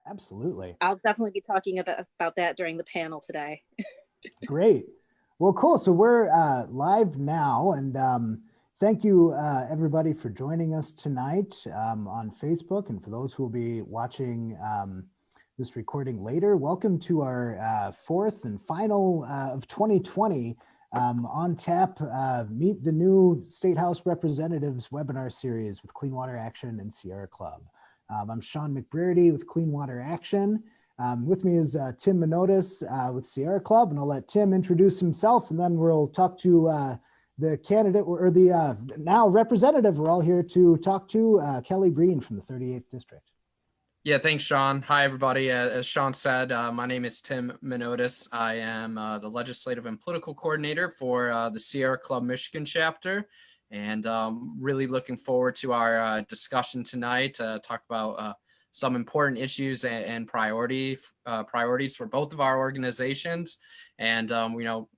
Absolutely. I'll definitely be talking about that during the panel today. Great. Well, cool. So we're live now, and thank you everybody for joining us tonight on Facebook, and for those who will be watching this recording later, welcome to our fourth and final of 2020 on tap Meet the New State House Representatives webinar series with Clean Water Action and Sierra Club. I'm Sean McBrearty with Clean Water Action. With me is Tim Minotas with Sierra Club, and I'll let Tim introduce himself, and then we'll talk to the candidate or the now representative we're all here to talk to, Kelly Breen from the 38th District. Yeah, thanks, Sean. Hi, everybody. As Sean said, my name is Tim Minotas. I am the legislative and political coordinator for the Sierra Club Michigan chapter, and really looking forward to our discussion tonight to talk about some important issues and priorities for both of our organizations. And,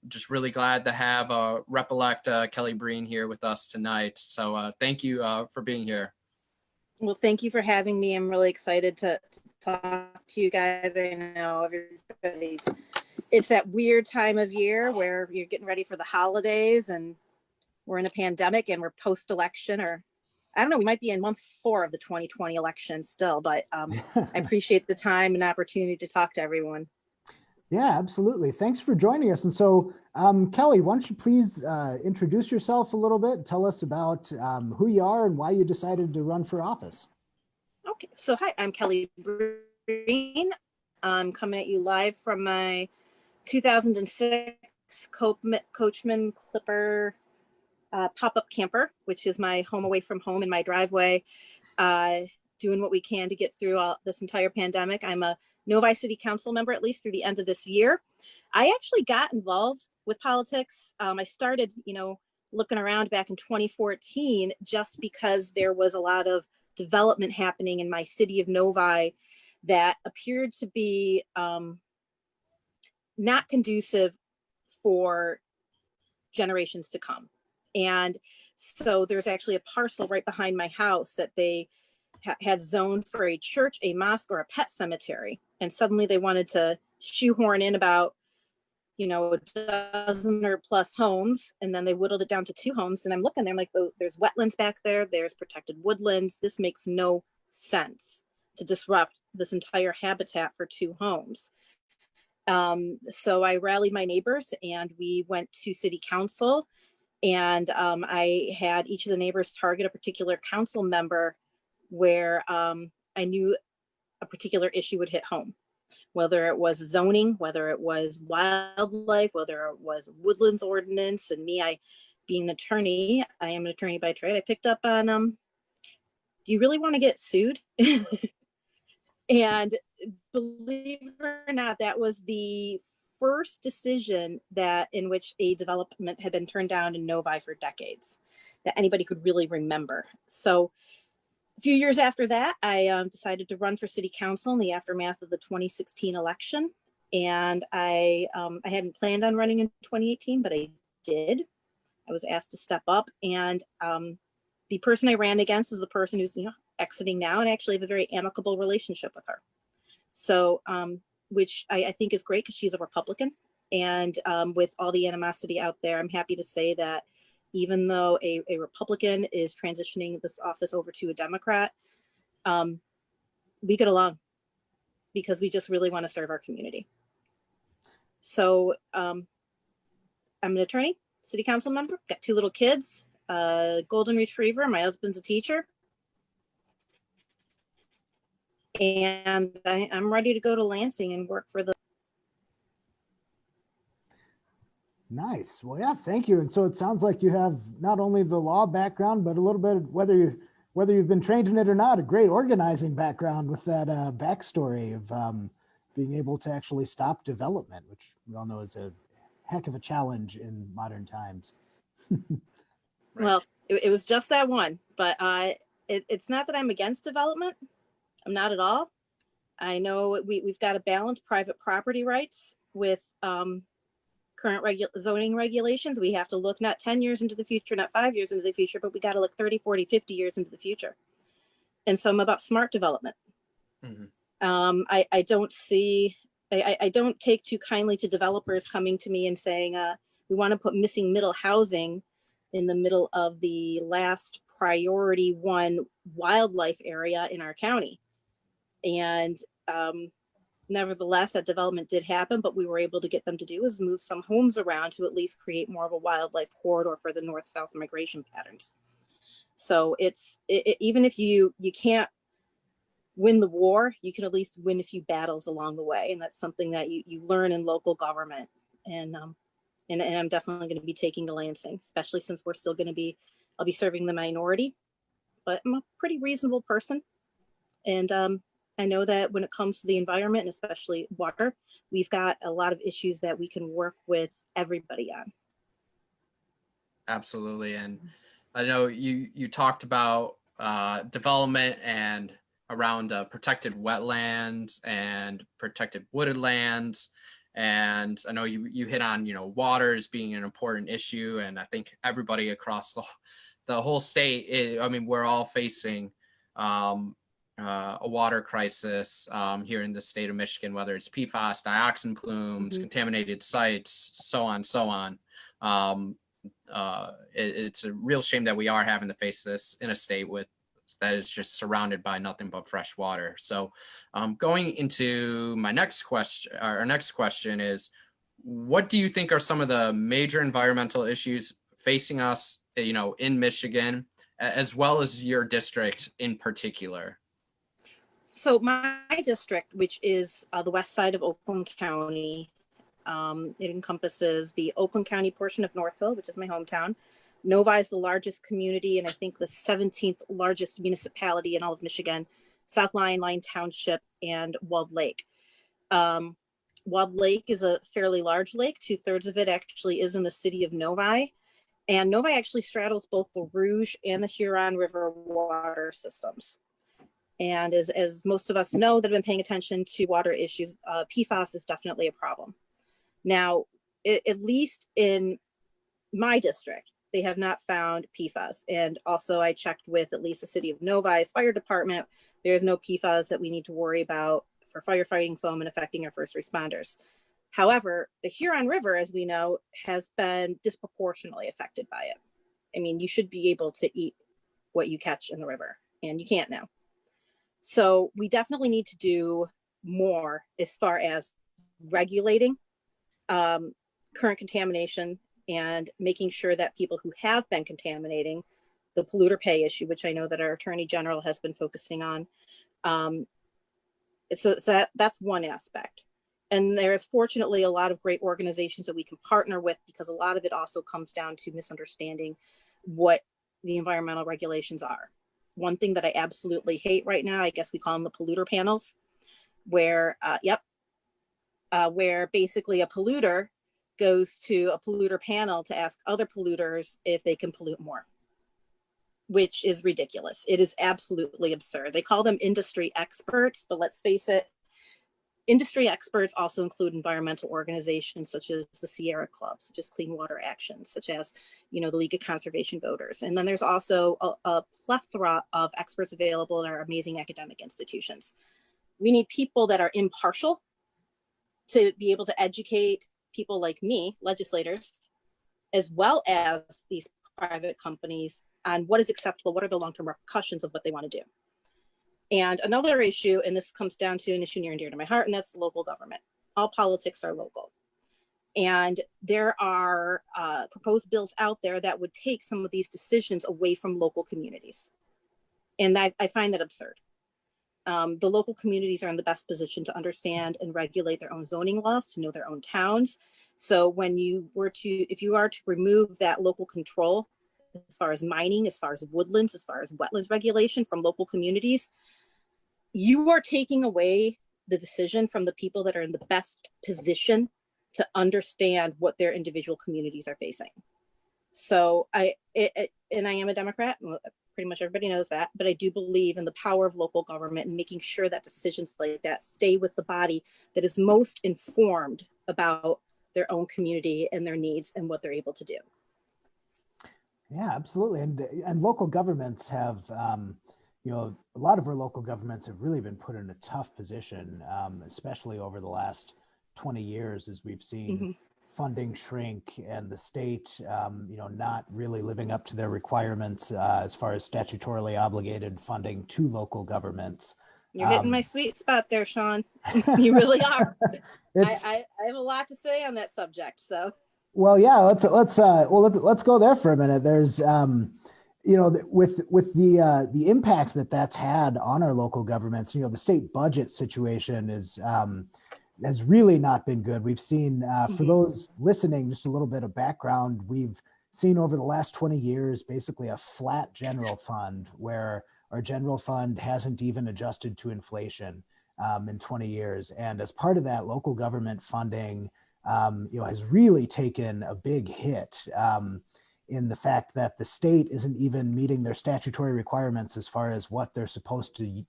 just really glad to have Rep-elect Kelly Breen here with us tonight. So thank you for being here. Well, thank you for having me. I'm really excited to talk to you guys. I know it's that weird time of year where you're getting ready for the holidays and we're in a pandemic and we're post-election, or I don't know, we might be in month 4 of the 2020 election still, but I appreciate the time and opportunity to talk to everyone. Yeah, absolutely. Thanks for joining us. And so, Kelly, why don't you please introduce yourself a little bit, tell us about who you are and why you decided to run for office. Okay, so hi, I'm Kelly Breen. I'm coming at you live from my 2006 Coachman Clipper pop-up camper, which is my home away from home in my driveway, doing what we can to get through this entire pandemic. I'm a Novi City Council member, at least through the end of this year. I actually got involved with politics. I started, looking around back in 2014, just because there was a lot of development happening in my city of Novi that appeared to be not conducive for generations to come. And so there's actually a parcel right behind my house that they had zoned for a church, a mosque, or a pet cemetery. And suddenly they wanted to shoehorn in about, a dozen or plus homes. And then they whittled it down to 2 homes. And I'm looking there, I'm like, there's wetlands back there. There's protected woodlands. This makes no sense to disrupt this entire habitat for 2 homes. So I rallied my neighbors and we went to city council, and I had each of the neighbors target a particular council member where I knew a particular issue would hit home, whether it was zoning, whether it was wildlife, whether it was woodlands ordinance. And me, being an attorney, I am an attorney by trade, I picked up on, do you really want to get sued? And believe it or not, that was the first decision in which a development had been turned down in Novi for decades that anybody could really remember. So a few years after that, I decided to run for city council in the aftermath of the 2016 election. And I hadn't planned on running in 2018, but I did. I was asked to step up, and the person I ran against is the person who's exiting now, and I actually have a very amicable relationship with her. So, which I think is great because she's a Republican, and with all the animosity out there, I'm happy to say that even though a Republican is transitioning this office over to a Democrat, we get along because we just really want to serve our community. So I'm an attorney, city council member, got 2 little kids, a golden retriever, my husband's a teacher. And I'm ready to go to Lansing and work for the. Nice. Well, yeah, thank you. And so it sounds like you have not only the law background, but a little bit of whether you've been trained in it or not, a great organizing background with that backstory of being able to actually stop development, which we all know is a heck of a challenge in modern times. Well, it was just that one, but it's not that I'm against development. I'm not at all. I know we've got to balance private property rights with current zoning regulations. We have to look not 10 years into the future, not 5 years into the future, but we got to look 30, 40, 50 years into the future. And so I'm about smart development. Mm-hmm. I don't see, I don't take too kindly to developers coming to me and saying, we want to put missing middle housing in the middle of the last priority one wildlife area in our county. And nevertheless, that development did happen, but we were able to get them to do is move some homes around to at least create more of a wildlife corridor for the north-south migration patterns. So even if you can't win the war, you can at least win a few battles along the way. And that's something that you learn in local government. And I'm definitely going to be taking to Lansing, especially since we're still going to be, I'll be serving the minority, but I'm a pretty reasonable person. And I know that when it comes to the environment and especially water, we've got a lot of issues that we can work with everybody on. Absolutely. And I know you talked about development and around protected wetlands and protected wooded lands. And I know you hit on, water as being an important issue. And I think everybody across the whole state, we're all facing a water crisis here in the state of Michigan, whether it's PFAS, dioxin plumes, contaminated sites, so on. It's a real shame that we are having to face this in a state that is just surrounded by nothing but fresh water. So going into my next question, our next question is, what do you think are some of the major environmental issues facing us, in Michigan, as well as your district in particular? So my district, which is the west side of Oakland County, it encompasses the Oakland County portion of Northville, which is my hometown. Novi is the largest community and I think the 17th largest municipality in all of Michigan. South Lyon, Lyon Township, and Walled Lake. Walled Lake is a fairly large lake. 2/3 of it actually is in the city of Novi. And Novi actually straddles both the Rouge and the Huron River water systems. And as most of us know that have been paying attention to water issues, PFAS is definitely a problem. Now, at least in my district, they have not found PFAS. And also I checked with at least the city of Novi's fire department. There's no PFAS that we need to worry about for firefighting foam and affecting our first responders. However, the Huron River, as we know, has been disproportionately affected by it. I mean, you should be able to eat what you catch in the river, and you can't now. So we definitely need to do more as far as regulating current contamination and making sure that people who have been contaminating, the polluter pay issue, which I know that our Attorney General has been focusing on. So that's one aspect. And there's fortunately a lot of great organizations that we can partner with, because a lot of it also comes down to misunderstanding what the environmental regulations are. One thing that I absolutely hate right now, I guess we call them the polluter panels, where, where basically a polluter goes to a polluter panel to ask other polluters if they can pollute more, which is ridiculous. It is absolutely absurd. They call them industry experts, but let's face it, industry experts also include environmental organizations such as the Sierra Club, such as Clean Water Action, such as, the League of Conservation Voters. And then there's also a plethora of experts available in our amazing academic institutions. We need people that are impartial to be able to educate people like me, legislators, as well as these private companies on what is acceptable, what are the long-term repercussions of what they want to do. And another issue, and this comes down to an issue near and dear to my heart, and that's local government. All politics are local. And there are proposed bills out there that would take some of these decisions away from local communities. And I find that absurd. The local communities are in the best position to understand and regulate their own zoning laws, to know their own towns. So when if you are to remove that local control, as far as mining, as far as woodlands, as far as wetlands regulation from local communities, you are taking away the decision from the people that are in the best position to understand what their individual communities are facing. So and I am a Democrat, pretty much everybody knows that, but I do believe in the power of local government and making sure that decisions like that stay with the body that is most informed about their own community and their needs and what they're able to do. Yeah, absolutely. And local governments have, a lot of our local governments have really been put in a tough position, especially over the last 20 years, as we've seen funding shrink and the state, not really living up to their requirements as far as statutorily obligated funding to local governments. You're hitting my sweet spot there, Sean. You really are. I have a lot to say on that subject. So, well, yeah, let's go there for a minute. There's, with the impact that's had on our local governments, the state budget situation has really not been good. We've seen, for those listening, just a little bit of background, we've seen over the last 20 years, basically a flat general fund where our general fund hasn't even adjusted to inflation in 20 years. And as part of that, local government funding, has really taken a big hit in the fact that the state isn't even meeting their statutory requirements as far as what they're supposed to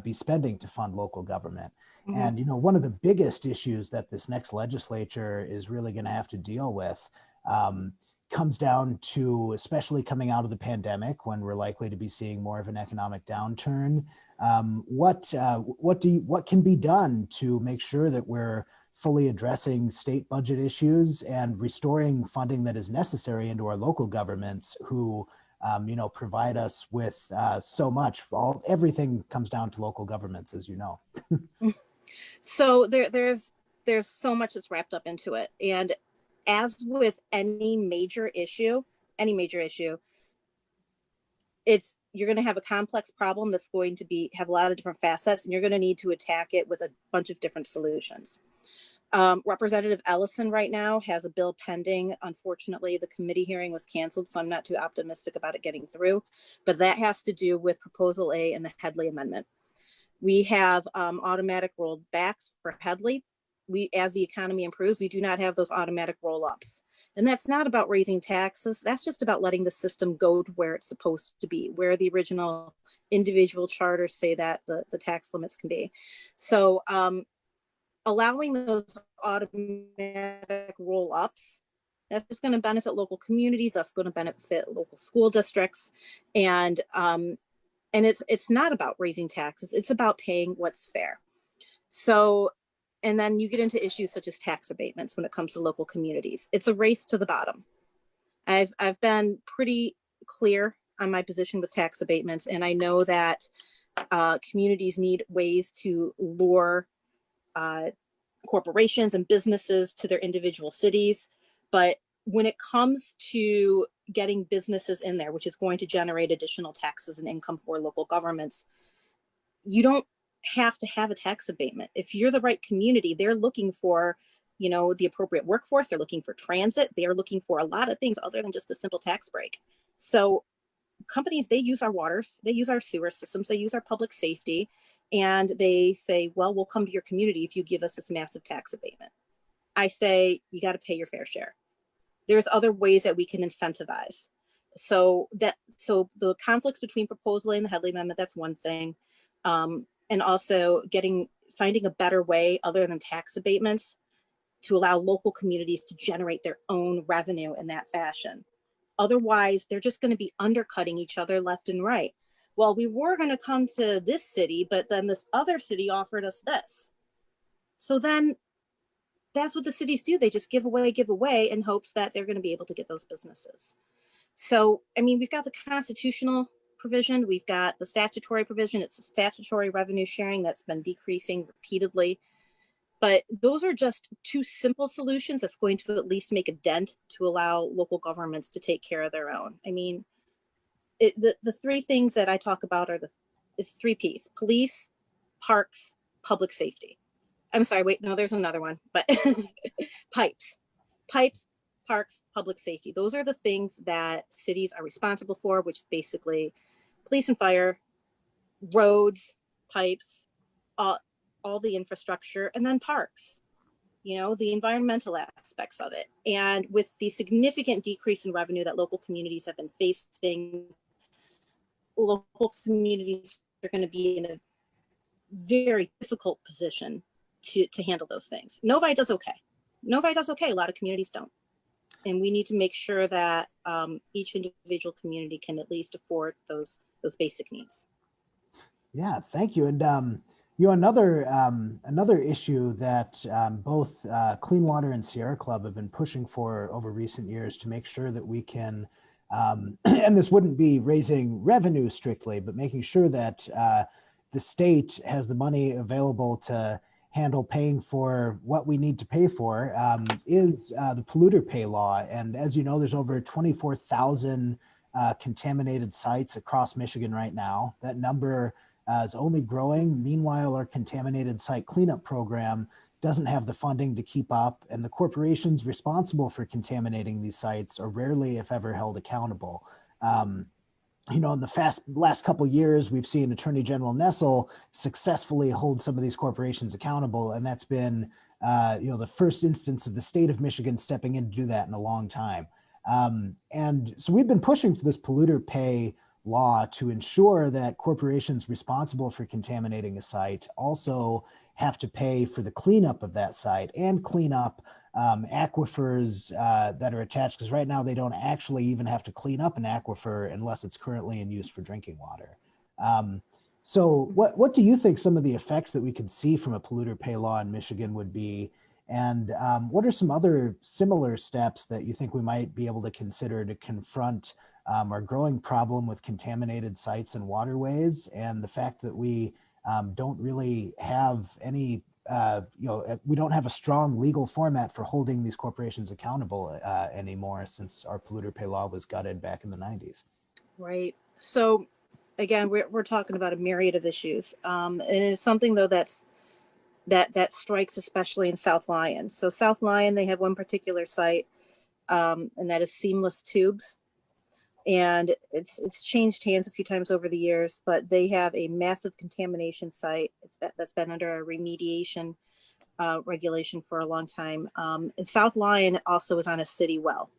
be spending to fund local government. And, one of the biggest issues that this next legislature is really going to have to deal with comes down to, especially coming out of the pandemic, when we're likely to be seeing more of an economic downturn. What can be done to make sure that we're fully addressing state budget issues and restoring funding that is necessary into our local governments who, provide us with so much. Everything comes down to local governments, as you know. So there's so much that's wrapped up into it. And as with any major issue, you're going to have a complex problem that's going to have a lot of different facets, and you're going to need to attack it with a bunch of different solutions. Representative Ellison right now has a bill pending. Unfortunately, the committee hearing was canceled, so I'm not too optimistic about it getting through, but that has to do with Proposal A and the Headley Amendment. We have automatic rolled backs for Headley. As the economy improves, we do not have those automatic roll-ups. And that's not about raising taxes. That's just about letting the system go to where it's supposed to be, where the original individual charters say that the tax limits can be. So allowing those automatic roll-ups, that's just going to benefit local communities. That's going to benefit local school districts. And it's not about raising taxes. It's about paying what's fair. So, and then you get into issues such as tax abatements when it comes to local communities. It's a race to the bottom. I've been pretty clear on my position with tax abatements, and I know that communities need ways to lure corporations and businesses to their individual cities. But when it comes to getting businesses in there, which is going to generate additional taxes and income for local governments, you don't have to have a tax abatement. If you're the right community, they're looking for, the appropriate workforce. They're looking for transit. They are looking for a lot of things other than just a simple tax break. So companies, they use our waters, they use our sewer systems, they use our public safety, and they say, well, we'll come to your community if you give us this massive tax abatement. I say, you got to pay your fair share. There's other ways that we can incentivize. So the conflicts between Proposal A and the Headley Amendment, that's one thing. And also finding a better way other than tax abatements to allow local communities to generate their own revenue in that fashion. Otherwise, they're just going to be undercutting each other left and right. Well, we were going to come to this city, but then this other city offered us this. So then that's what the cities do. They just give away in hopes that they're going to be able to get those businesses. So, we've got the constitutional provision. We've got the statutory provision. It's a statutory revenue sharing that's been decreasing repeatedly. But those are just two simple solutions that's going to at least make a dent to allow local governments to take care of their own. The three things that I talk about is 3 Ps: police, parks, public safety. I'm sorry, wait, no, there's another one, but pipes, parks, public safety. Those are the things that cities are responsible for, which is basically police and fire, roads, pipes, all the infrastructure, and then parks, the environmental aspects of it. And with the significant decrease in revenue that local communities have been facing, local communities are going to be in a very difficult position to handle those things. Novi does okay. A lot of communities don't. And we need to make sure that each individual community can at least afford those basic needs. Yeah, thank you. And another issue that both Clean Water and Sierra Club have been pushing for over recent years to make sure that we can, and this wouldn't be raising revenue strictly, but making sure that the state has the money available to handle paying for what we need to pay for, is the polluter pay law. And as you know, there's over 24,000 contaminated sites across Michigan right now. That number is only growing. Meanwhile, our contaminated site cleanup program doesn't have the funding to keep up, and the corporations responsible for contaminating these sites are rarely, if ever, held accountable. In the last couple of years, we've seen Attorney General Nessel successfully hold some of these corporations accountable, and that's been the first instance of the state of Michigan stepping in to do that in a long time. And so we've been pushing for this polluter pay law to ensure that corporations responsible for contaminating a site also have to pay for the cleanup of that site and clean up aquifers that are attached, because right now they don't actually even have to clean up an aquifer unless it's currently in use for drinking water. So what do you think some of the effects that we could see from a polluter pay law in Michigan would be? And what are some other similar steps that you think we might be able to consider to confront our growing problem with contaminated sites and waterways, and the fact that we don't really have any, we don't have a strong legal format for holding these corporations accountable anymore since our polluter pay law was gutted back in the 90s. Right. So again, we're talking about a myriad of issues. And it's something though that strikes especially in South Lyon. So South Lyon, they have one particular site, and that is Seamless Tubes. And it's changed hands a few times over the years, but they have a massive contamination site that's been under a remediation regulation for a long time. And South Lyon also is on a city well.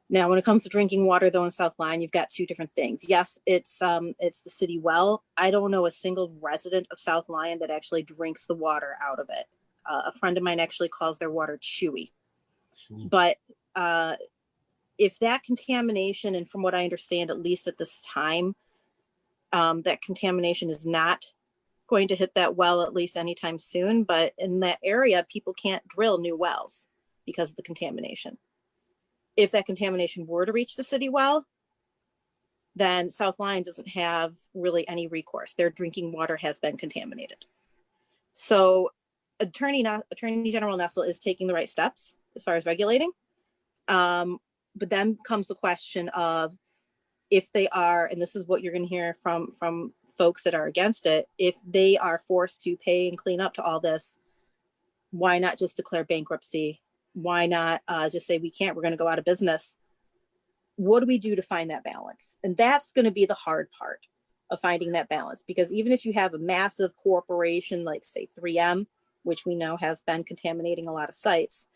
Now, when it comes to drinking water, though, in South Lyon, you've got two different things. Yes, it's the city well. I don't know a single resident of South Lyon that actually drinks the water out of it. A friend of mine actually calls their water chewy. But if that contamination, and from what I understand, at least at this time, that contamination is not going to hit that well, at least anytime soon. But in that area, people can't drill new wells because of the contamination. If that contamination were to reach the city well, then South Lyon doesn't have really any recourse. Their drinking water has been contaminated. So Attorney General Nessel is taking the right steps as far as regulating. But then comes the question of if they are, and this is what you're going to hear from folks that are against it, if they are forced to pay and clean up to all this, why not just declare bankruptcy? Why not just say we can't, we're going to go out of business? What do we do to find that balance? And that's going to be the hard part of finding that balance, because even if you have a massive corporation like, say, 3M, which we know has been contaminating a lot of sites,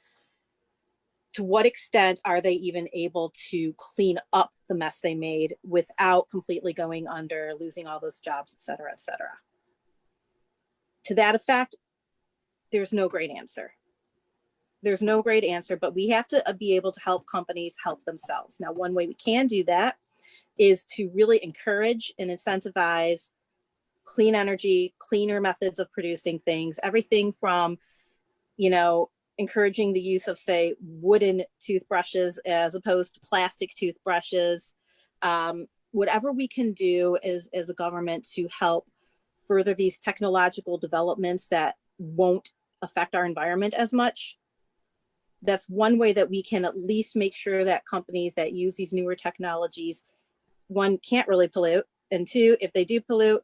to what extent are they even able to clean up the mess they made without completely going under, losing all those jobs, et cetera, et cetera? To that effect, there's no great answer. There's no great answer, but we have to be able to help companies help themselves. Now, one way we can do that is to really encourage and incentivize clean energy, cleaner methods of producing things, everything from, encouraging the use of, say, wooden toothbrushes as opposed to plastic toothbrushes. Whatever we can do as a government to help further these technological developments that won't affect our environment as much. That's one way that we can at least make sure that companies that use these newer technologies, one, can't really pollute, and two, if they do pollute,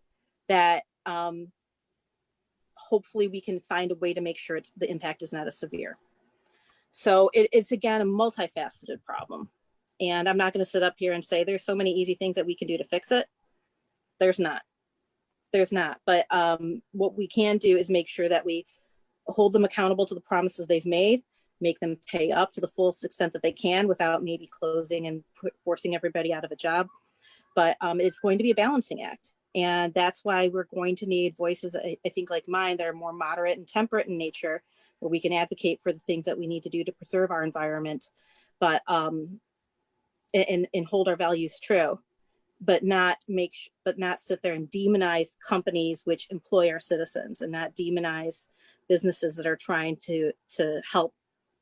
that hopefully we can find a way to make sure the impact is not as severe. So it's, again, a multifaceted problem. And I'm not going to sit up here and say there's so many easy things that we can do to fix it. There's not. But what we can do is make sure that we hold them accountable to the promises they've made, make them pay up to the fullest extent that they can without maybe closing and forcing everybody out of a job. But it's going to be a balancing act. And that's why we're going to need voices, I think, like mine, that are more moderate and temperate in nature, where we can advocate for the things that we need to do to preserve our environment, but and hold our values true. but not sit there and demonize companies which employ our citizens, and not demonize businesses that are trying to help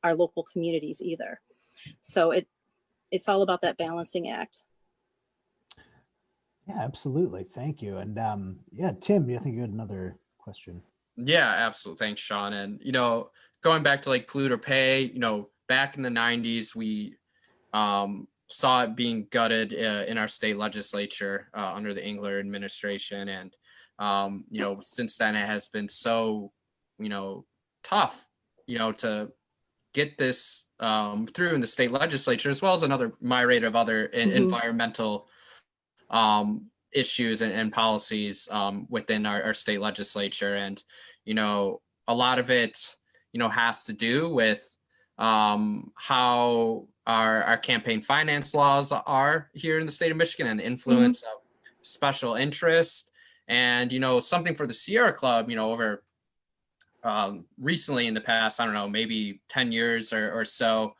our local communities either. So it's all about that balancing act. Yeah, absolutely. Thank you. And yeah, Tim, I think you had another question. Yeah, absolutely. Thanks, Sean. And, going back to like polluter pay, back in the 90s, we saw it being gutted in our state legislature under the Engler administration. And, since then it has been so, tough, to get this through in the state legislature, as well as another myriad of other environmental issues and policies within our state legislature. And, a lot of it, has to do with how our campaign finance laws are here in the state of Michigan, and the influence of special interest. And, something for the Sierra Club, over recently in the past, I don't know, maybe 10 years or so,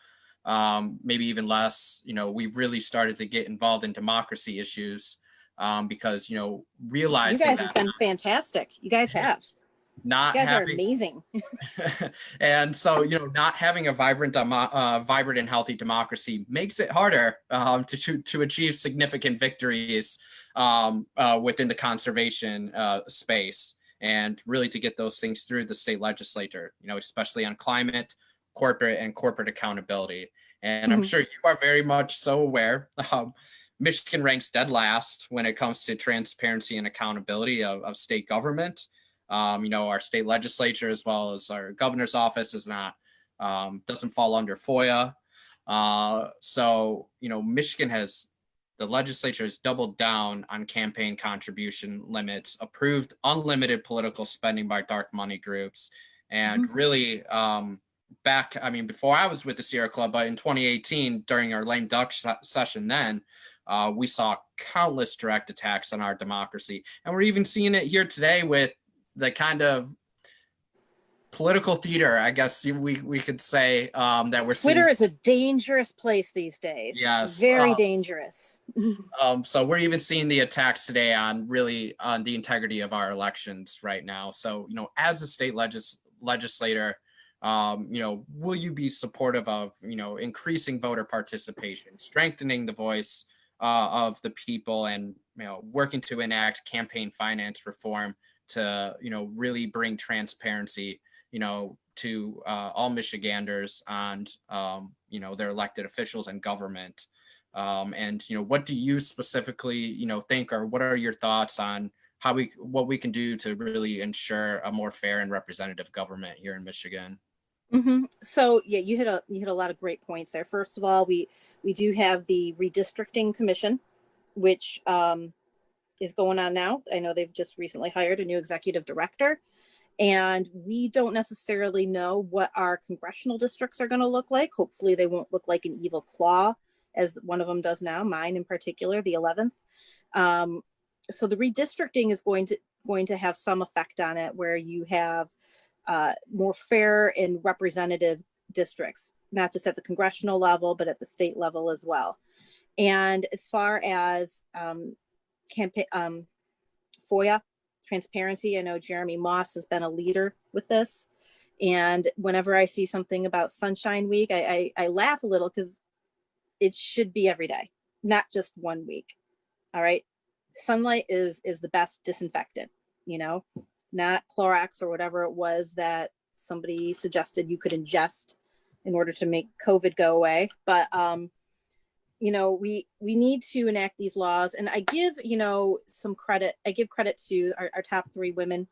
maybe even less, we've really started to get involved in democracy issues because, realizing you guys have been fantastic. You guys have. Not you guys having, are amazing. And so, not having a vibrant and healthy democracy makes it harder to achieve significant victories within the conservation space, and really to get those things through the state legislature, especially on climate, corporate accountability. And I'm sure you are very much so aware. Michigan ranks dead last when it comes to transparency and accountability of state government. Our state legislature, as well as our governor's office, is not doesn't fall under FOIA. So, Michigan the legislature has doubled down on campaign contribution limits, approved unlimited political spending by dark money groups, and really before I was with the Sierra Club, but in 2018, during our lame duck session then, we saw countless direct attacks on our democracy. And we're even seeing it here today with the kind of political theater, I guess we could say, that we're seeing. Twitter is a dangerous place these days. Yes. Very dangerous. So we're even seeing the attacks today on the integrity of our elections right now. So, as a state legislator, will you be supportive of, increasing voter participation, strengthening the voice of the people, and, working to enact campaign finance reform to, really bring transparency, to all Michiganders and, their elected officials and government. And, what do you specifically, think, or what are your thoughts on what we can do to really ensure a more fair and representative government here in Michigan? So yeah, you hit a lot of great points there. First of all, we do have the redistricting commission, which is going on now. I know they've just recently hired a new executive director, and we don't necessarily know what our congressional districts are going to look like. Hopefully they won't look like an evil claw, as one of them does now, mine in particular, the 11th. So the redistricting is going to have some effect on it, where you have more fair and representative districts, not just at the congressional level, but at the state level as well. And as far as FOIA transparency, I know Jeremy Moss has been a leader with this. And whenever I see something about Sunshine Week, I laugh a little, because it should be every day, not just 1 week. All right. Sunlight is the best disinfectant, not Clorox or whatever it was that somebody suggested you could ingest in order to make COVID go away. But, we need to enact these laws. And I give, some credit. I give credit to our top three women,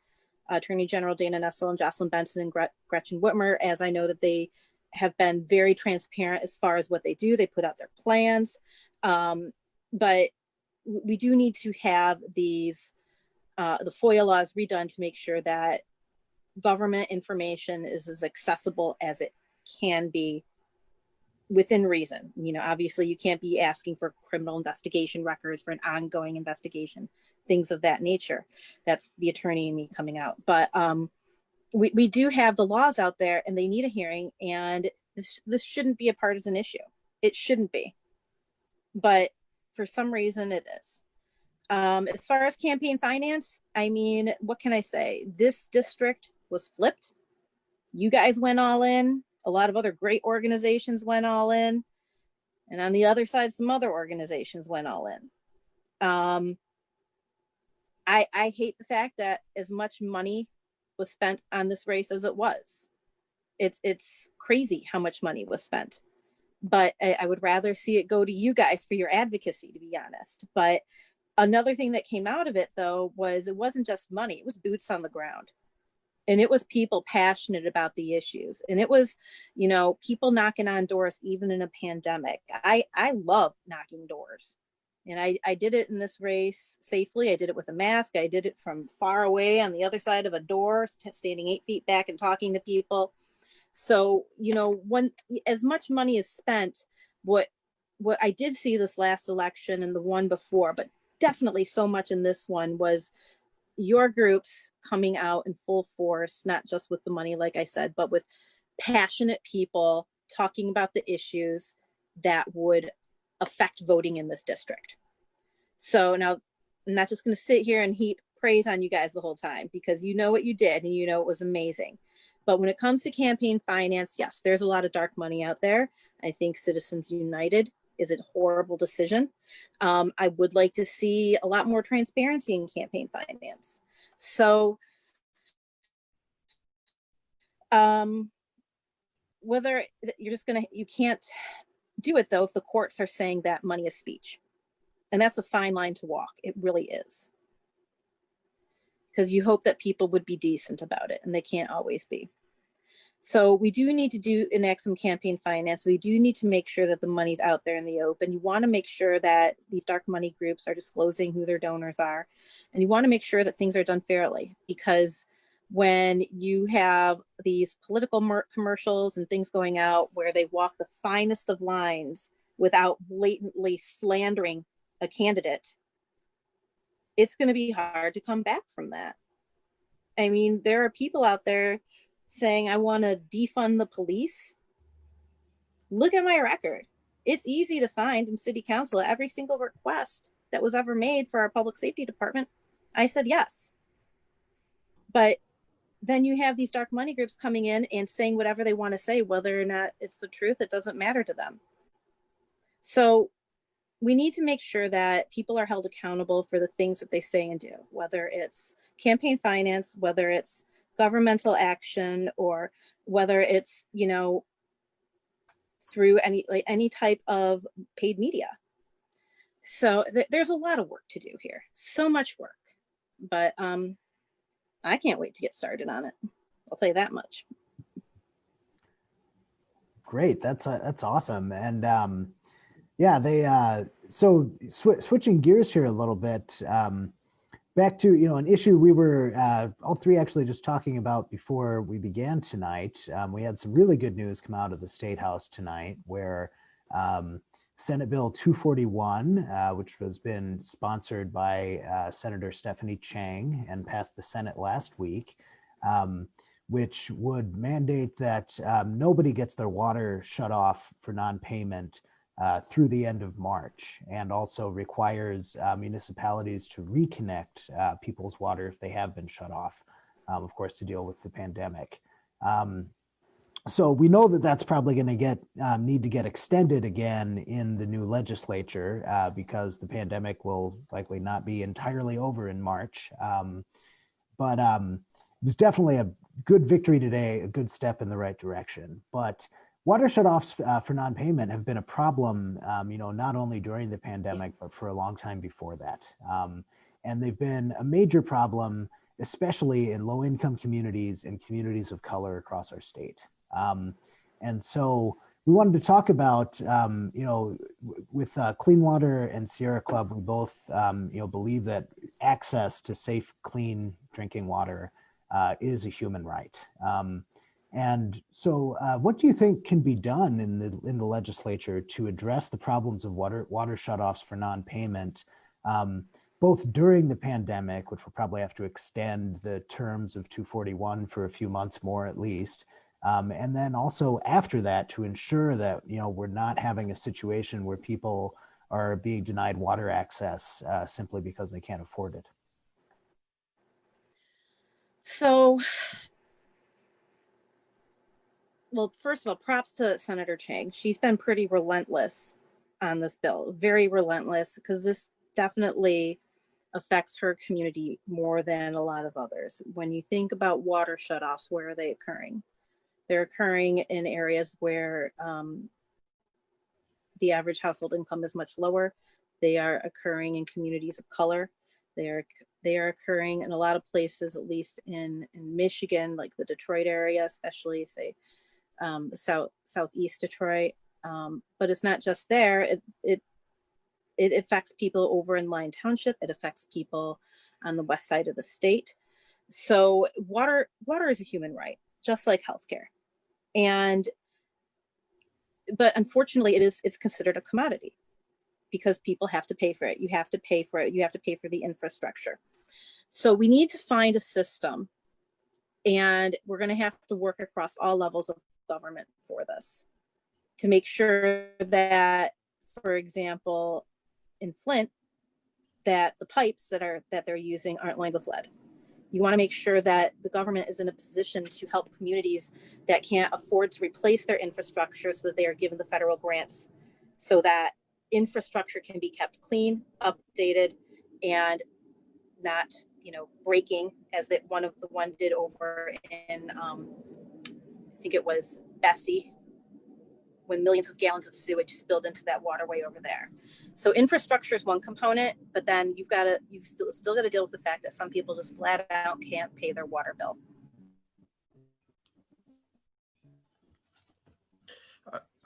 Attorney General Dana Nessel and Jocelyn Benson and Gretchen Whitmer, as I know that they have been very transparent as far as what they do. They put out their plans. But we do need to have these the FOIA laws redone to make sure that government information is as accessible as it can be within reason. Obviously you can't be asking for criminal investigation records for an ongoing investigation, things of that nature. That's the attorney and me coming out. But we do have the laws out there, and they need a hearing, and this shouldn't be a partisan issue. It shouldn't be. But for some reason it is. As far as campaign finance, I mean, what can I say? This district was flipped. You guys went all in. A lot of other great organizations went all in. And on the other side, some other organizations went all in. I hate the fact that as much money was spent on this race as it was. It's crazy how much money was spent. But I would rather see it go to you guys for your advocacy, to be honest. But another thing that came out of it, though, was it wasn't just money. It was boots on the ground. And it was people passionate about the issues. And it was, you know, people knocking on doors, even in a pandemic. I love knocking doors. And I did it in this race safely. I did it with a mask. I did it from far away on the other side of a door, standing 8 feet back and talking to people. So, you know, when as much money is spent, what I did see this last election and the one before, but definitely so much in this one, was your groups coming out in full force, not just with the money, like I said, but with passionate people talking about the issues that would affect voting in this district. So now I'm not just going to sit here and heap praise on you guys the whole time, because you know what you did and you know it was amazing. But when it comes to campaign finance, yes, there's a lot of dark money out there. I think Citizens United is a horrible decision. I would like to see a lot more transparency in campaign finance. So whether you're just gonna, you can't do it though if the courts are saying that money is speech. And that's a fine line to walk. It really is. Because you hope that people would be decent about it, and they can't always be. So we do need to enact some campaign finance. We do need to make sure that the money's out there in the open. You want to make sure that these dark money groups are disclosing who their donors are. And you want to make sure that things are done fairly, because when you have these political commercials and things going out where they walk the finest of lines without blatantly slandering a candidate, it's going to be hard to come back from that. I mean, there are people out there saying, I want to defund the police. Look at my record. It's easy to find in city council every single request that was ever made for our public safety department. I said yes. But then you have these dark money groups coming in and saying whatever they want to say, whether or not it's the truth, it doesn't matter to them. So we need to make sure that people are held accountable for the things that they say and do, whether it's campaign finance, whether it's governmental action, or whether it's, you know, through any type of paid media. So there's a lot of work to do here, so much work, but I can't wait to get started on it. I'll tell you that much. Great, that's awesome. And yeah, so switching gears here a little bit, back to, you know, an issue we were all three actually just talking about before we began tonight. We had some really good news come out of the State House tonight, where Senate Bill 241, which has been sponsored by Senator Stephanie Chang and passed the Senate last week, which would mandate that nobody gets their water shut off for non-payment through the end of March, and also requires municipalities to reconnect people's water if they have been shut off, of course, to deal with the pandemic. So we know that that's probably going to need to get extended again in the new legislature because the pandemic will likely not be entirely over in March. But it was definitely a good victory today, a good step in the right direction. But water shutoffs for non-payment have been a problem, you know, not only during the pandemic, but for a long time before that. And they've been a major problem, especially in low-income communities and communities of color across our state. And so we wanted to talk about, you know, with Clean Water and Sierra Club, we both, you know, believe that access to safe, clean drinking water is a human right. And so what do you think can be done in the legislature to address the problems of water shutoffs for non-payment, both during the pandemic, which we'll probably have to extend the terms of 241 for a few months more at least, and then also after that to ensure that, you know, we're not having a situation where people are being denied water access simply because they can't afford it? So, well, first of all, props to Senator Chang. She's been pretty relentless on this bill, very relentless, because this definitely affects her community more than a lot of others. When you think about water shutoffs, where are they occurring? They're occurring in areas where the average household income is much lower. They are occurring in communities of color. They are occurring in a lot of places, at least in Michigan, like the Detroit area, especially say southeast Detroit. But it's not just there. It affects people over in Lyon Township. It affects people on the west side of the state. So water is a human right, just like healthcare. But unfortunately, it's considered a commodity because people have to pay for it. You have to pay for it. You have to pay for the infrastructure. So we need to find a system, and we're going to have to work across all levels of government for this to make sure that, for example, in Flint, that the pipes that they're using aren't lined with lead. You want to make sure that the government is in a position to help communities that can't afford to replace their infrastructure so that they are given the federal grants so that infrastructure can be kept clean, updated, and not, breaking as that one did over in, I think it was Bessie, when millions of gallons of sewage spilled into that waterway over there. So infrastructure is one component, but then you've still got to deal with the fact that some people just flat out can't pay their water bill.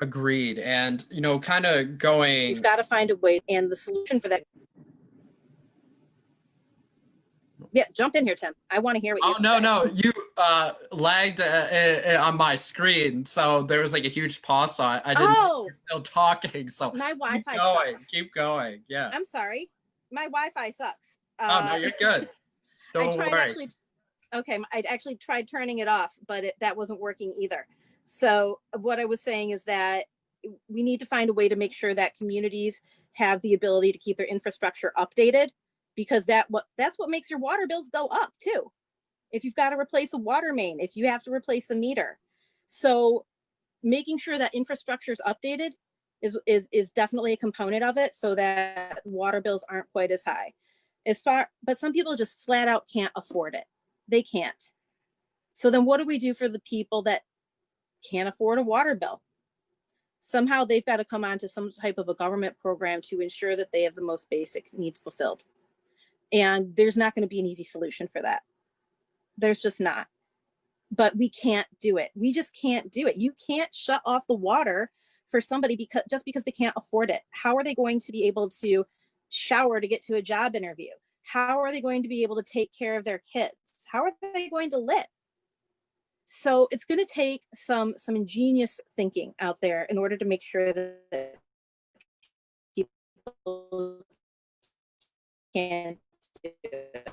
Agreed. And, kind of going. You've got to find a way, and the solution for that. Yeah, jump in here, Tim. I want to hear what you have to say. No, you lagged on my screen, so there was like a huge pause, so I didn't know you were still talking. So my Wi-Fi sucks. Keep going. Yeah. I'm sorry. My Wi-Fi sucks. No, you're good. Don't worry. I actually tried turning it off, but that wasn't working either. So what I was saying is that we need to find a way to make sure that communities have the ability to keep their infrastructure updated, because that's what makes your water bills go up too. If you've got to replace a water main, if you have to replace a meter. So making sure that infrastructure is updated is definitely a component of it, so that water bills aren't quite as high. But some people just flat out can't afford it. They can't. So then what do we do for the people that can't afford a water bill? Somehow they've got to come onto some type of a government program to ensure that they have the most basic needs fulfilled. And there's not going to be an easy solution for that. There's just not. But we can't do it. We just can't do it. You can't shut off the water for somebody just because they can't afford it. How are they going to be able to shower to get to a job interview? How are they going to be able to take care of their kids? How are they going to live? So it's going to take some ingenious thinking out there in order to make sure that people can do it.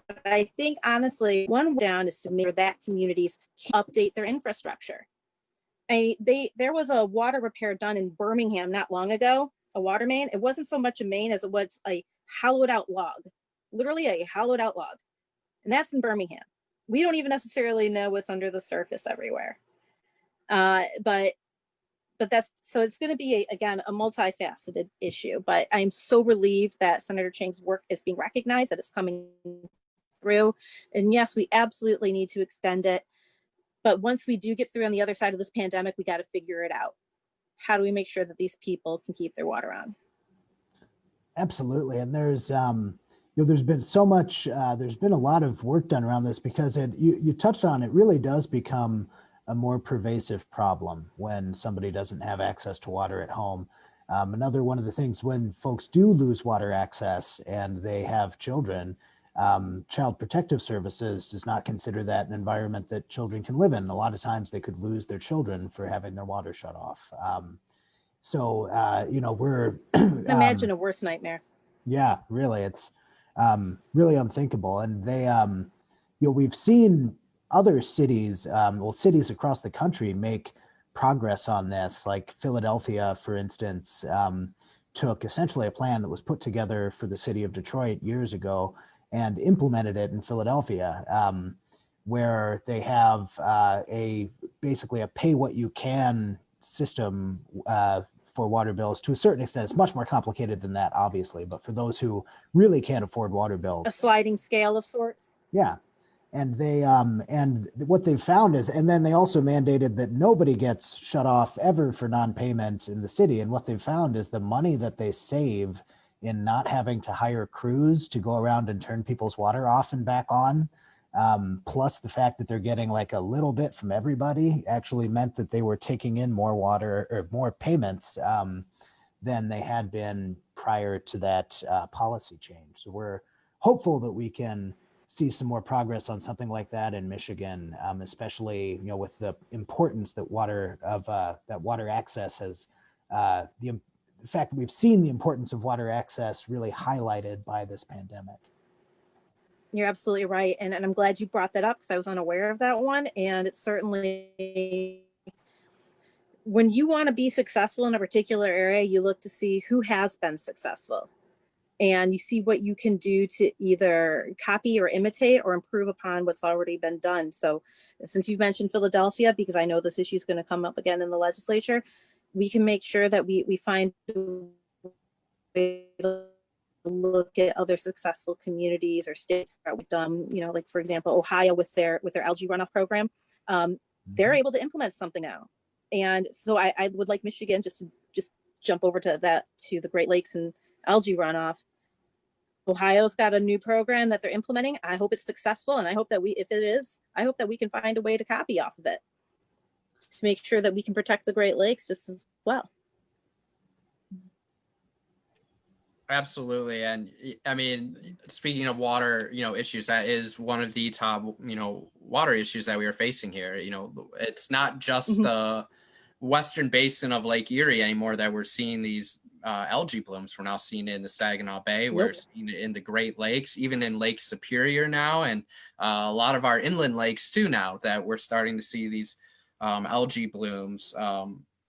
But I think honestly, one way down is to make sure that communities can update their infrastructure. There was a water repair done in Birmingham not long ago, a water main. It wasn't so much a main as it was a hollowed out log, literally a hollowed out log. And that's in Birmingham. We don't even necessarily know what's under the surface everywhere. But so it's going to be, again, a multifaceted issue. But I'm so relieved that Senator Chang's work is being recognized, that it's coming through. And yes, we absolutely need to extend it. But once we do get through on the other side of this pandemic, we got to figure it out. How do we make sure that these people can keep their water on? Absolutely. And there's been so much, there's been a lot of work done around this, because you touched on, it really does become a more pervasive problem when somebody doesn't have access to water at home. Another one of the things, when folks do lose water access and they have children, Child Protective Services does not consider that an environment that children can live in. A lot of times they could lose their children for having their water shut off. We're imagine a worse nightmare. Yeah, really, it's really unthinkable. And they, we've seen other cities, cities across the country make progress on this, like Philadelphia, for instance. took essentially a plan that was put together for the city of Detroit years ago and implemented it in Philadelphia, where they have basically a pay what you can system for water bills. To a certain extent, it's much more complicated than that, obviously, but for those who really can't afford water bills. A sliding scale of sorts. Yeah. And they and what they found is, and then they also mandated that nobody gets shut off ever for non-payment in the city. And what they found is the money that they save in not having to hire crews to go around and turn people's water off and back on, plus the fact that they're getting like a little bit from everybody, actually meant that they were taking in more water or more payments than they had been prior to that policy change. So we're hopeful that we can see some more progress on something like that in Michigan, especially with the importance that water access has, the fact that we've seen the importance of water access really highlighted by this pandemic. You're absolutely right. And I'm glad you brought that up because I was unaware of that one. And it's certainly, when you want to be successful in a particular area, you look to see who has been successful. And you see what you can do to either copy or imitate or improve upon what's already been done. So since you mentioned Philadelphia, because I know this issue is going to come up again in the legislature, we can make sure that we find a way to look at other successful communities or states that we've done, like for example, Ohio with their algae runoff program. They're able to implement something now. And so I would like Michigan just jump over to the Great Lakes and algae runoff. Ohio's got a new program that they're implementing. I hope it's successful. And I hope that if it is, I hope that we can find a way to copy off of it to make sure that we can protect the Great Lakes just as well. Absolutely. And I mean, speaking of water, issues, that is one of the top, water issues that we are facing here. It's not just the western basin of Lake Erie anymore that we're seeing these algae blooms. We're now seeing it in the Saginaw Bay. We're seeing it in the Great Lakes, even in Lake Superior now, and a lot of our inland lakes too now that we're starting to see these algae blooms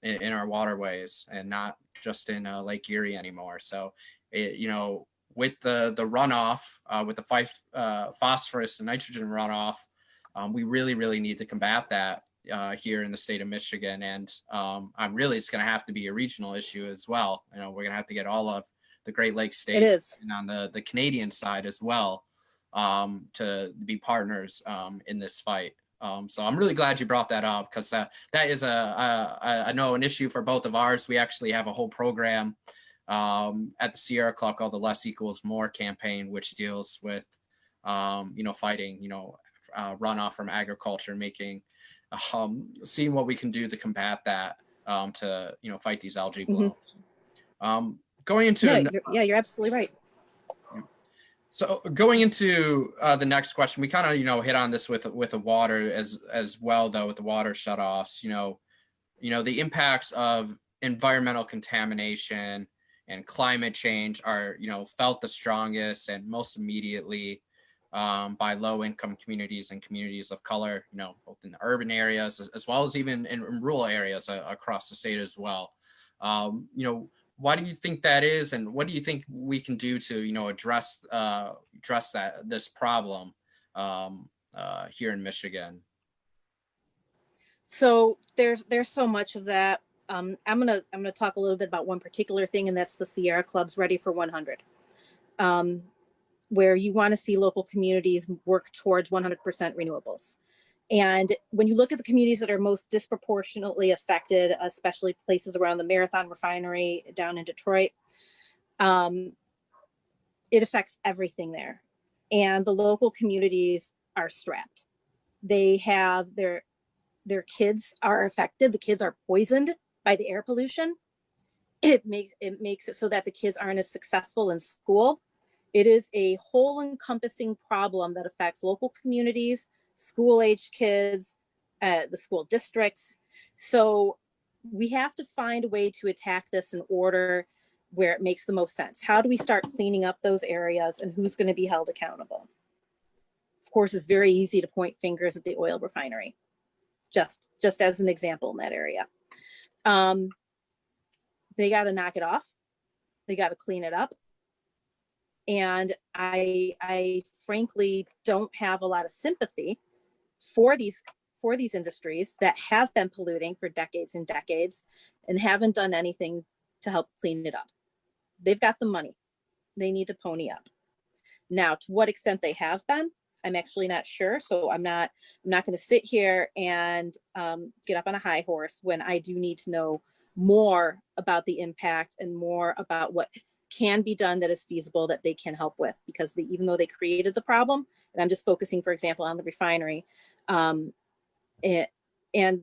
in our waterways, and not just in Lake Erie anymore. So, with the runoff, with the phosphorus and nitrogen runoff, we really, really need to combat that here in the state of Michigan. And it's going to have to be a regional issue as well. We're going to have to get all of the Great Lakes states and on the Canadian side as well to be partners in this fight. So I'm really glad you brought that up, because that is I know an issue for both of ours. We actually have a whole program at the Sierra Club called the Less Equals More campaign, which deals with fighting runoff from agriculture, making seeing what we can do to combat that, to fight these algae blooms. Going into you're absolutely right. So going into the next question, we kind of hit on this with the water as well, though, with the water shutoffs. The impacts of environmental contamination and climate change are felt the strongest and most immediately by low-income communities and communities of color, both in the urban areas as well as even in rural areas across the state as well. Why do you think that is, and what do you think we can do to address this problem here in Michigan? So there's so much of that. I'm gonna talk a little bit about one particular thing, and that's the Sierra Club's Ready for 100. Where you want to see local communities work towards 100% renewables. And when you look at the communities that are most disproportionately affected, especially places around the Marathon Refinery down in Detroit, it affects everything there. And the local communities are strapped. They have their kids are affected. The kids are poisoned by the air pollution. It makes it so that the kids aren't as successful in school. It is a whole encompassing problem that affects local communities, school-aged kids, the school districts. So we have to find a way to attack this in order where it makes the most sense. How do we start cleaning up those areas, and who's going to be held accountable? Of course, it's very easy to point fingers at the oil refinery, just as an example in that area. They got to knock it off. They got to clean it up. And I frankly don't have a lot of sympathy for these industries that have been polluting for decades and decades and haven't done anything to help clean it up. They've got the money. They need to pony up. Now, to what extent they have been, I'm actually not sure. So I'm not going to sit here and get up on a high horse when I do need to know more about the impact and more about what can be done that is feasible that they can help with, because even though they created the problem, and I'm just focusing, for example, on the refinery, and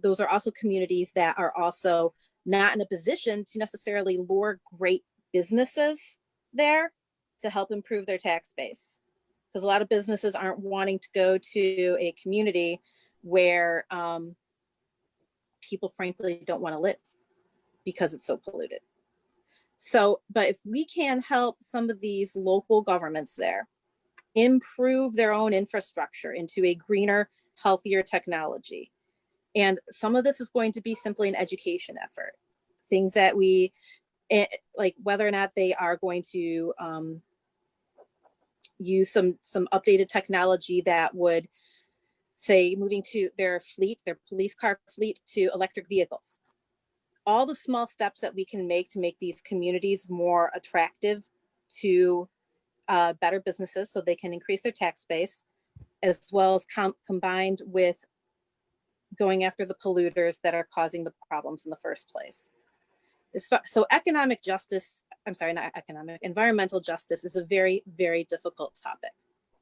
those are also communities that are also not in a position to necessarily lure great businesses there to help improve their tax base. Because a lot of businesses aren't wanting to go to a community where people frankly don't want to live because it's so polluted. So, but if we can help some of these local governments there improve their own infrastructure into a greener, healthier technology. And some of this is going to be simply an education effort. Things that we, like whether or not they are going to use some updated technology that would say moving to their police car fleet to electric vehicles. All the small steps that we can make to make these communities more attractive to better businesses so they can increase their tax base, as well as combined with going after the polluters that are causing the problems in the first place. So environmental justice is a very, very difficult topic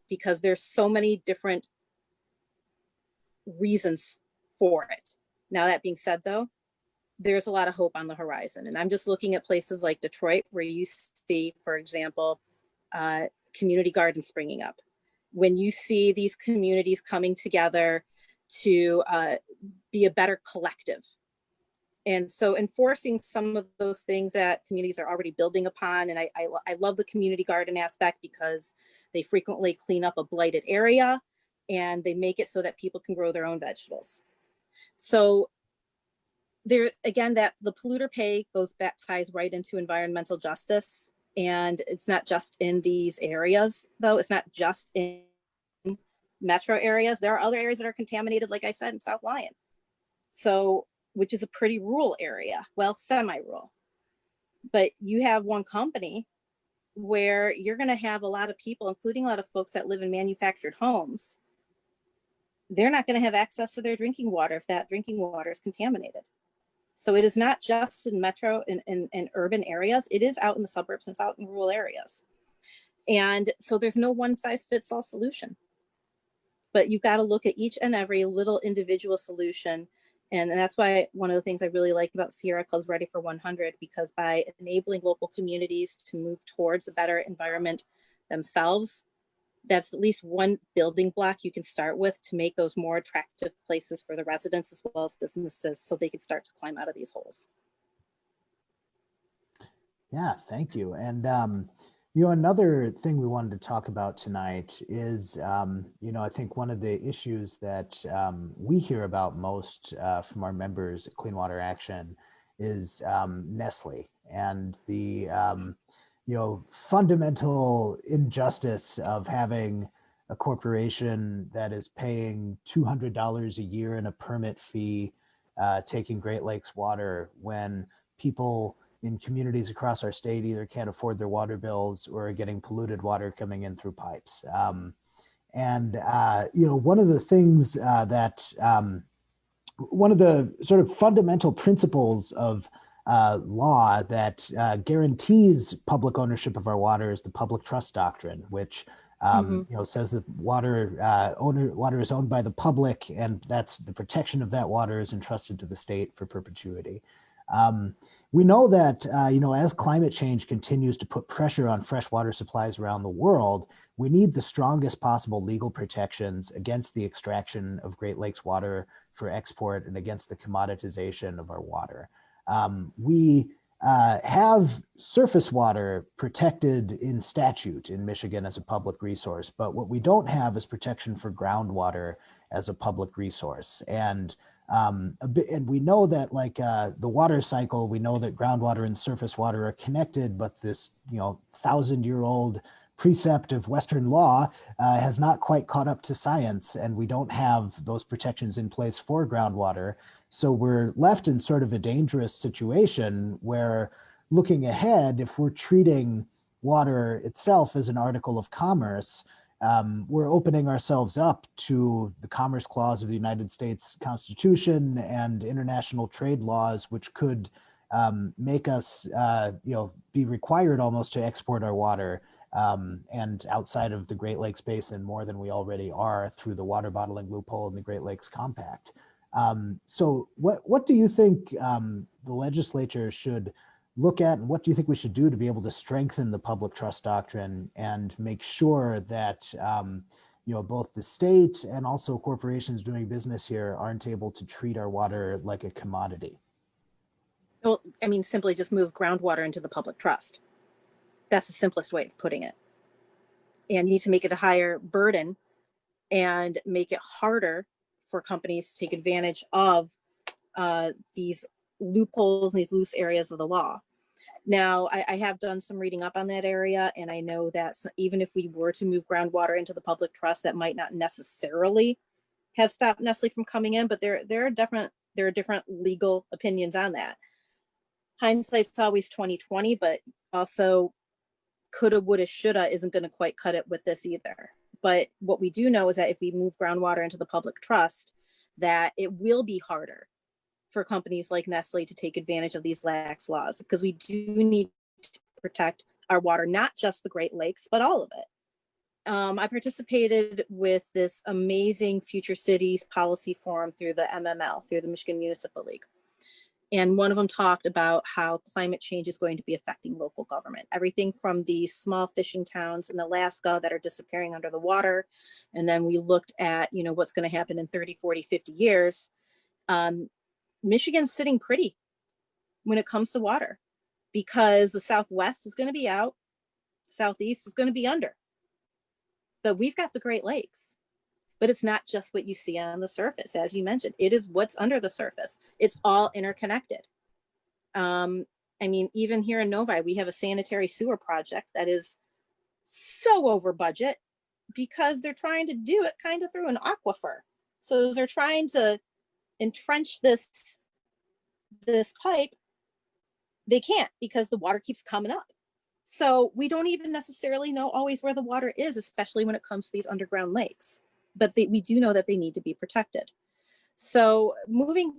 because there's so many different reasons for it. Now, that being said, though, there's a lot of hope on the horizon. And I'm just looking at places like Detroit, where you see, for example, community gardens springing up. When you see these communities coming together to be a better collective. And so enforcing some of those things that communities are already building upon. And I love the community garden aspect because they frequently clean up a blighted area and they make it so that people can grow their own vegetables. So there, again, that the polluter pay ties right into environmental justice. And it's not just in these areas, though. It's not just in metro areas. There are other areas that are contaminated, like I said, in South Lyon. So, which is a pretty rural area, well, semi-rural. But you have one company where you're going to have a lot of people, including a lot of folks that live in manufactured homes. They're not going to have access to their drinking water if that drinking water is contaminated. So it is not just in metro and urban areas. It is out in the suburbs and it's out in rural areas. And so there's no one size fits all solution. But you've got to look at each and every little individual solution. And that's why one of the things I really like about Sierra Club's Ready for 100, because by enabling local communities to move towards a better environment themselves, that's at least one building block you can start with to make those more attractive places for the residents as well as businesses so they can start to climb out of these holes. Yeah, thank you. And, another thing we wanted to talk about tonight is, I think one of the issues that we hear about most from our members at Clean Water Action is Nestle and the, fundamental injustice of having a corporation that is paying $200 a year in a permit fee, taking Great Lakes water when people in communities across our state either can't afford their water bills or are getting polluted water coming in through pipes. One of the things one of the sort of fundamental principles of law that guarantees public ownership of our water is the public trust doctrine, which says that water is owned by the public, and that's the protection of that water is entrusted to the state for perpetuity. We know that, as climate change continues to put pressure on freshwater supplies around the world, we need the strongest possible legal protections against the extraction of Great Lakes water for export and against the commoditization of our water. We have surface water protected in statute in Michigan as a public resource, but what we don't have is protection for groundwater as a public resource. And a bit, and we know that like the water cycle, we know that groundwater and surface water are connected, but this 1,000-year-old precept of Western law has not quite caught up to science, and we don't have those protections in place for groundwater. So we're left in sort of a dangerous situation where, looking ahead, if we're treating water itself as an article of commerce, we're opening ourselves up to the Commerce Clause of the United States Constitution and international trade laws, which could make us, be required almost to export our water and outside of the Great Lakes Basin more than we already are through the water bottling loophole in the Great Lakes Compact. So what do you think the legislature should look at, and what do you think we should do to be able to strengthen the public trust doctrine and make sure that both the state and also corporations doing business here aren't able to treat our water like a commodity? Well, I mean, simply just move groundwater into the public trust. That's the simplest way of putting it. And you need to make it a higher burden and make it harder for companies to take advantage of these loopholes and these loose areas of the law. Now, I have done some reading up on that area, and I know that even if we were to move groundwater into the public trust, that might not necessarily have stopped Nestle from coming in, but there are different legal opinions on that. Hindsight's always 20/20, but also coulda, woulda, shoulda isn't going to quite cut it with this either. But what we do know is that if we move groundwater into the public trust, that it will be harder for companies like Nestle to take advantage of these lax laws, because we do need to protect our water, not just the Great Lakes, but all of it. I participated with this amazing Future Cities Policy Forum through the MML, through the Michigan Municipal League. And one of them talked about how climate change is going to be affecting local government. Everything from the small fishing towns in Alaska that are disappearing under the water. And then we looked at, what's going to happen in 30, 40, 50 years. Michigan's sitting pretty when it comes to water, because the Southwest is going to be out, Southeast is going to be under. But we've got the Great Lakes. But it's not just what you see on the surface, as you mentioned. It is what's under the surface. It's all interconnected. Even here in Novi, we have a sanitary sewer project that is so over budget because they're trying to do it kind of through an aquifer. So they're trying to entrench this pipe. They can't, because the water keeps coming up. So we don't even necessarily know always where the water is, especially when it comes to these underground lakes. But we do know that they need to be protected. So moving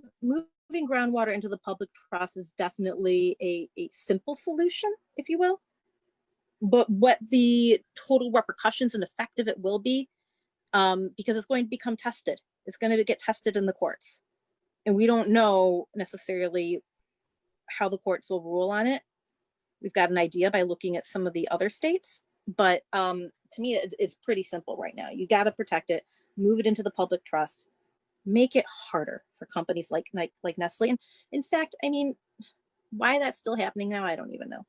groundwater into the public trust is definitely a simple solution, if you will. But what the total repercussions and effect of it will be, because it's going to become tested. It's going to get tested in the courts. And we don't know necessarily how the courts will rule on it. We've got an idea by looking at some of the other states. But to me, it's pretty simple right now. You got to protect it, move it into the public trust, make it harder for companies like Nestle. And in fact, why that's still happening now, I don't even know.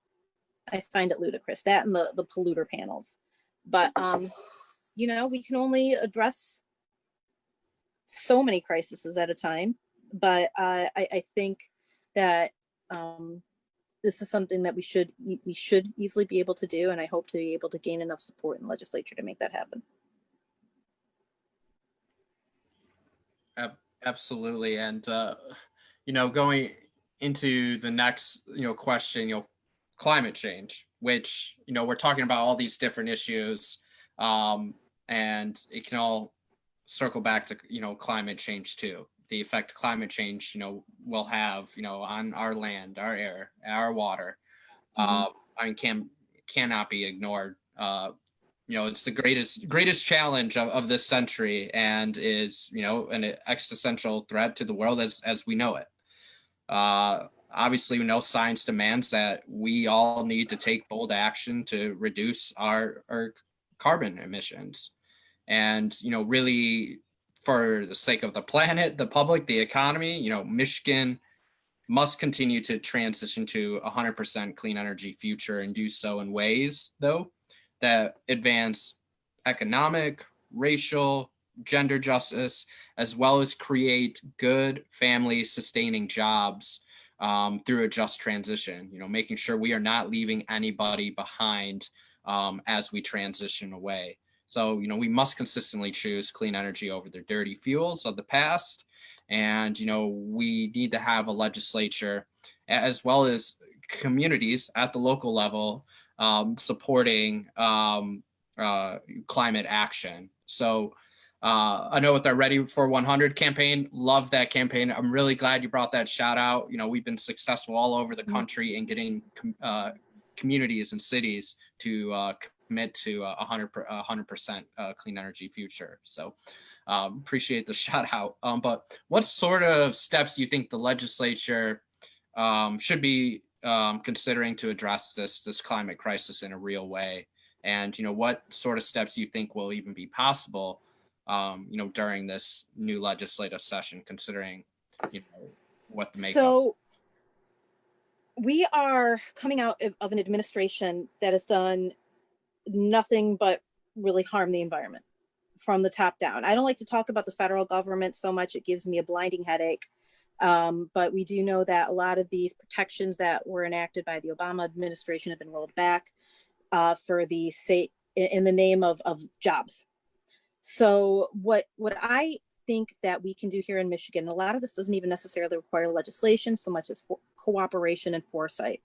I find it ludicrous, that and the polluter panels. But, we can only address so many crises at a time. But I think that this is something that we should easily be able to do, and I hope to be able to gain enough support in the legislature to make that happen. Absolutely. And going into the next question, climate change, which we're talking about all these different issues, and it can all circle back to climate change too. The effect climate change will have on our land, our air, our water. Cannot be ignored. It's the greatest challenge of this century, and is an existential threat to the world as we know it. Obviously, we know science demands that we all need to take bold action to reduce our carbon emissions, and really, for the sake of the planet, the public, the economy, Michigan must continue to transition to 100% clean energy future, and do so in ways, though, that advance economic, racial, gender justice, as well as create good family sustaining jobs through a just transition, making sure we are not leaving anybody behind as we transition away. So, we must consistently choose clean energy over the dirty fuels of the past. And, we need to have a legislature as well as communities at the local level supporting climate action. So I know with our Ready for 100 campaign, love that campaign. I'm really glad you brought that shout out. We've been successful all over the country in getting communities and cities to commit to 100% clean energy future. So appreciate the shout out. But what sort of steps do you think the legislature should be considering to address this climate crisis in a real way? And, what sort of steps do you think will even be possible, during this new legislative session, considering, what the makeup? So we are coming out of an administration that has done nothing but really harm the environment from the top down. I don't like to talk about the federal government so much. It gives me a blinding headache. But we do know that a lot of these protections that were enacted by the Obama administration have been rolled back for the state in the name of jobs. So what I think that we can do here in Michigan, a lot of this doesn't even necessarily require legislation so much as cooperation and foresight.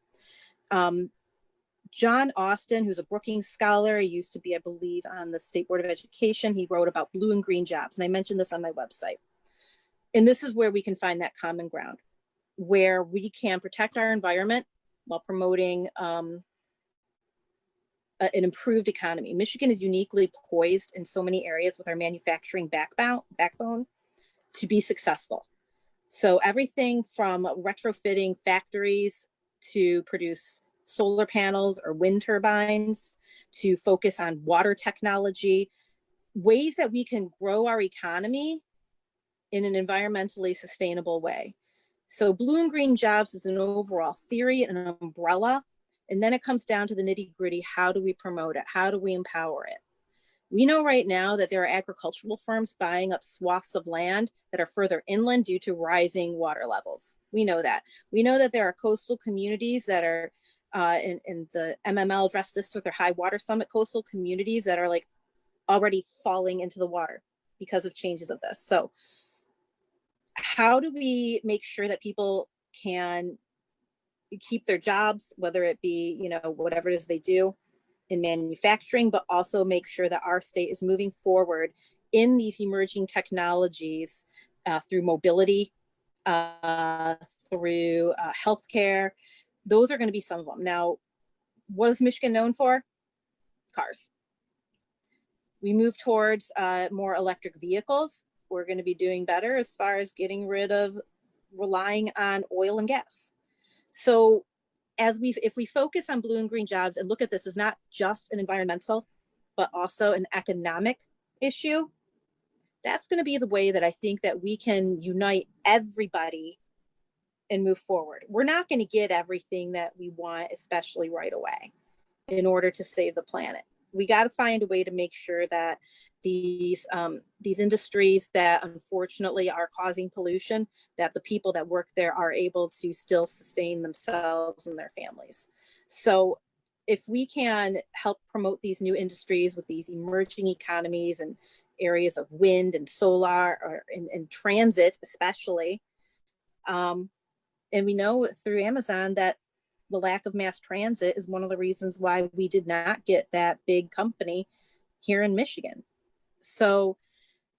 John Austin, who's a Brookings scholar, he used to be, I believe, on the State Board of Education. He wrote about blue and green jobs, and I mentioned this on my website. And this is where we can find that common ground, where we can protect our environment while promoting an improved economy. Michigan is uniquely poised in so many areas with our manufacturing backbone to be successful. So everything from retrofitting factories to produce solar panels or wind turbines, to focus on water technology, ways that we can grow our economy in an environmentally sustainable way. So blue and green jobs is an overall theory and an umbrella. And then it comes down to the nitty gritty. How do we promote it? How do we empower it? We know right now that there are agricultural firms buying up swaths of land that are further inland due to rising water levels. We know that. We know that there are coastal communities that are, and the MML addressed this with their high water summit, coastal communities that are like already falling into the water because of changes of this. So how do we make sure that people can keep their jobs, whether it be, whatever it is they do in manufacturing, but also make sure that our state is moving forward in these emerging technologies through mobility, through healthcare. Those are going to be some of them. Now, what is Michigan known for? Cars. We move towards more electric vehicles. We're going to be doing better as far as getting rid of relying on oil and gas. So if we focus on blue and green jobs and look at this as not just an environmental, but also an economic issue, that's going to be the way that I think that we can unite everybody and move forward. We're not going to get everything that we want, especially right away, in order to save the planet. We got to find a way to make sure that these industries that unfortunately are causing pollution, that the people that work there are able to still sustain themselves and their families. So if we can help promote these new industries with these emerging economies and areas of wind and solar or in transit, especially, and we know through Amazon that the lack of mass transit is one of the reasons why we did not get that big company here in Michigan. So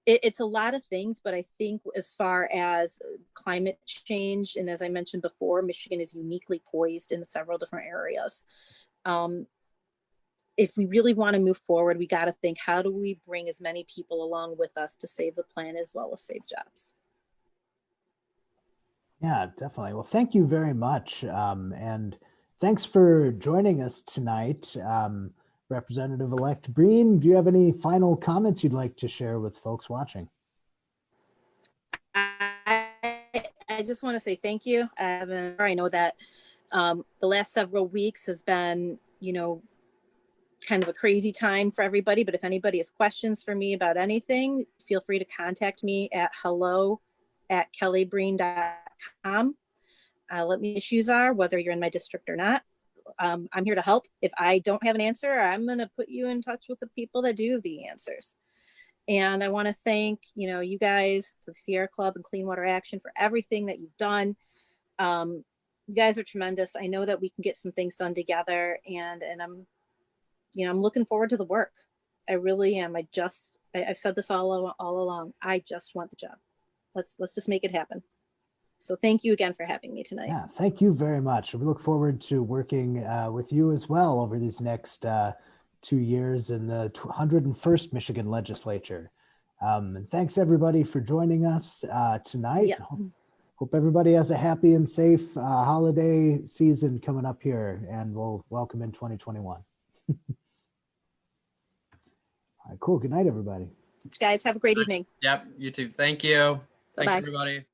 it's a lot of things, but I think as far as climate change, and as I mentioned before, Michigan is uniquely poised in several different areas. If we really want to move forward, we got to think, how do we bring as many people along with us to save the planet as well as save jobs? Yeah, definitely. Well, thank you very much. And thanks for joining us tonight. Representative-elect Breen, do you have any final comments you'd like to share with folks watching? I just want to say thank you. I know that the last several weeks has been, kind of a crazy time for everybody, but if anybody has questions for me about anything, feel free to contact me at hello@kellybreen.com. Let me know what issues are, whether you're in my district or not. I'm here to help. If I don't have an answer, I'm going to put you in touch with the people that do have the answers. And I want to thank, you guys, the Sierra Club and Clean Water Action for everything that you've done. You guys are tremendous. I know that we can get some things done together, and I'm looking forward to the work. I really am. I've said this all along. I just want the job. Let's just make it happen. So thank you again for having me tonight. Yeah, thank you very much. We look forward to working with you as well over these next 2 years in the 101st Michigan Legislature. And thanks everybody for joining us tonight. Yeah. Hope everybody has a happy and safe holiday season coming up here, and we'll welcome in 2021. All right, cool. Good night, everybody. Guys, have a great evening. Yep, you too. Thank you. Thanks, Bye-bye. everybody.